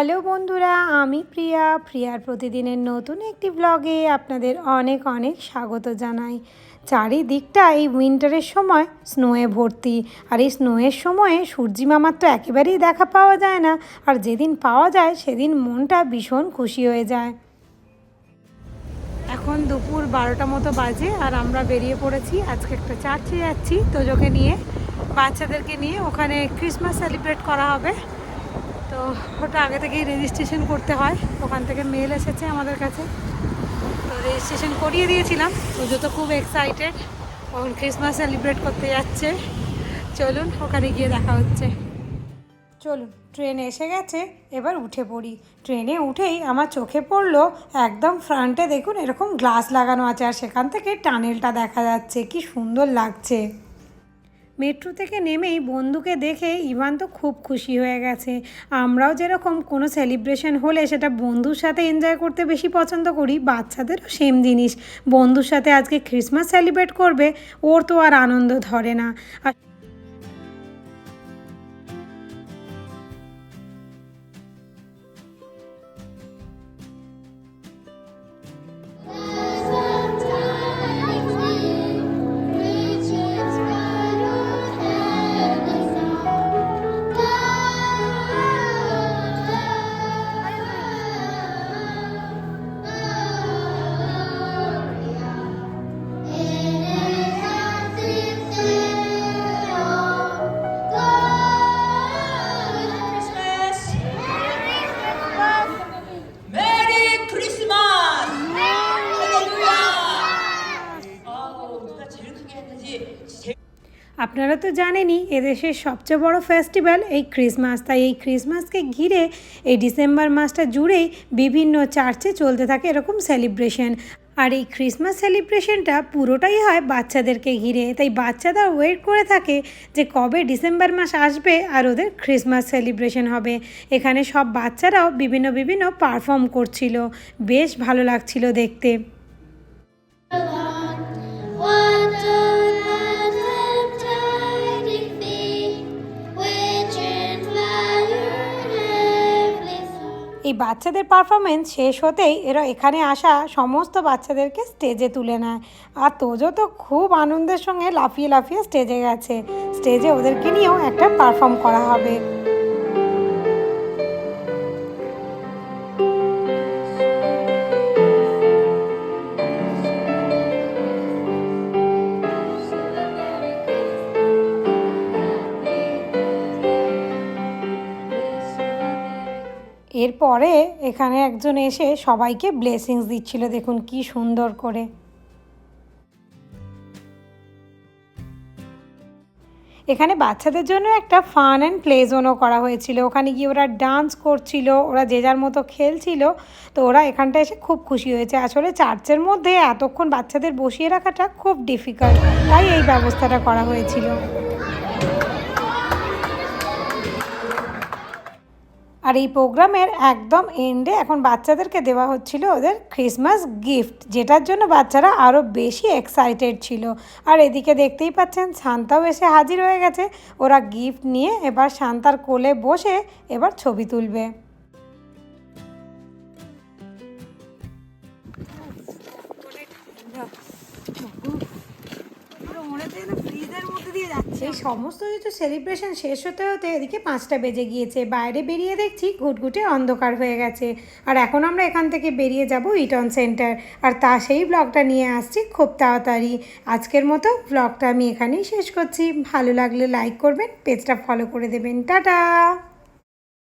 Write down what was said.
Hello বন্ধুরা, আমি প্রিয়ার প্রতিদিনের নতুন একটি ব্লগে আপনাদের অনেক অনেক স্বাগত জানাই। চারিদিকটা এই উইন্টারের সময় স্নোয়ে ভর্তি, আর এই স্নোয়ের সময়ে সূর্যি মামার তো একেবারেই দেখা পাওয়া যায় না, আর যেদিন পাওয়া যায় সেদিন মনটা ভীষণ খুশি হয়ে যায়। এখন দুপুর 12টা মতো বাজে আর আমরা বেরিয়ে পড়েছি। আজকে একটা চার্চে যাচ্ছি তোজোকে নিয়ে, বাচ্চাদেরকে নিয়ে। ওখানে ক্রিসমাস সেলিব্রেট করা হবে, তো ওটা আগে থেকেই রেজিস্ট্রেশন করতে হয়। ওখান থেকে মেল এসেছে আমাদের কাছে, তো রেজিস্ট্রেশন করিয়ে দিয়েছিলাম। তোজো তো খুব এক্সাইটেড, ওখানে ক্রিসমাস সেলিব্রেট করতে যাচ্ছে। চলুন ওখানে গিয়ে দেখা হচ্ছে। চলুন, ট্রেন এসে গেছে, এবার উঠে পড়ি। ট্রেনে উঠেই আমার চোখে পড়লো একদম ফ্রন্টে দেখুন এরকম গ্লাস লাগানো আছে, আর সেখান থেকে টানেলটা দেখা যাচ্ছে, কি সুন্দর লাগছে। মেট্রো থেকে নেমেই বন্ধুকে দেখে ইভান তো খুব খুশি হয়ে গেছে। আমরাও যেরকম কোনো সেলিব্রেশন হলে সেটা বন্ধুর সাথে এনজয় করতে বেশি পছন্দ করি, বাচ্চাদেরও সেম জিনিস। বন্ধুর সাথে আজকে ক্রিসমাস সেলিব্রেট করবে, ওর তো আর আনন্দ ধরে না। আর আপনারা তো জানেনই এদেশের সবচেয়ে বড় ফেস্টিভ্যাল এই ক্রিসমাস। তাই এই ক্রিসমাসকে ঘিরে এই ডিসেম্বর মাসটা জুড়েই বিভিন্ন চার্চে চলতে থাকে এরকম সেলিব্রেশন। আর এই ক্রিসমাস সেলিব্রেশনটা পুরোটাই হয় বাচ্চাদেরকে ঘিরে। তাই বাচ্চারা ওয়েট করে থাকে যে কবে ডিসেম্বর মাস আসবে আর ওদের ক্রিসমাস সেলিব্রেশন হবে। এখানে সব বাচ্চারাও বিভিন্ন পারফর্ম করছিল, বেশ ভালো লাগছিল দেখতে। এই বাচ্চাদের পারফরমেন্স শেষ হতেই এরা এখানে আসা সমস্ত বাচ্চাদেরকে স্টেজে তুলে নেয়। আর তোজো তো খুব আনন্দের সঙ্গে লাফিয়ে স্টেজে গেছে। স্টেজে ওদেরকে নিয়েও একটা পারফর্ম করা হবে। এরপরে এখানে একজন এসে সবাইকে ব্লেসিংস দিচ্ছিল, দেখুন কি সুন্দর করে। এখানে বাচ্চাদের জন্য একটা ফান অ্যান্ড প্লে জোনও করা হয়েছিল। ওখানে গিয়ে ওরা ডান্স করছিল, ওরা যে যার মতো খেলছিল। তো ওরা এখানটা এসে খুব খুশি হয়েছে। আসলে চার্চের মধ্যে এতক্ষণ বাচ্চাদের বসিয়ে রাখাটা খুব ডিফিকাল্ট, তাই এই ব্যবস্থাটা করা হয়েছিল। আর এই প্রোগ্রামের একদম এন্ডে এখন বাচ্চাদেরকে দেওয়া হচ্ছিল ওদের ক্রিসমাস গিফট, যেটার জন্য বাচ্চারা আরও বেশি এক্সাইটেড ছিল। আর এদিকে দেখতেই পাচ্ছেন সান্তাও এসে হাজির হয়ে গেছে। ওরা গিফট নিয়ে এবার সান্তার কোলে বসে এবার ছবি তুলবে। এই সমস্ত কিছু সেলিব্রেশন শেষ হতে হতে এদিকে 5টা বেজে গিয়েছে। বাইরে বেরিয়ে দেখছি ঘুটঘুটে অন্ধকার হয়ে গেছে। আর এখন আমরা এখান থেকে বেরিয়ে যাব ইটন সেন্টার, আর সেই ব্লগটা নিয়ে আসছি খুব তাড়াতাড়ি। আজকের মতো ব্লগটা আমি এখানেই শেষ করছি। ভালো লাগলে লাইক করবেন, পেজটা ফলো করে দেবেন। টাটা।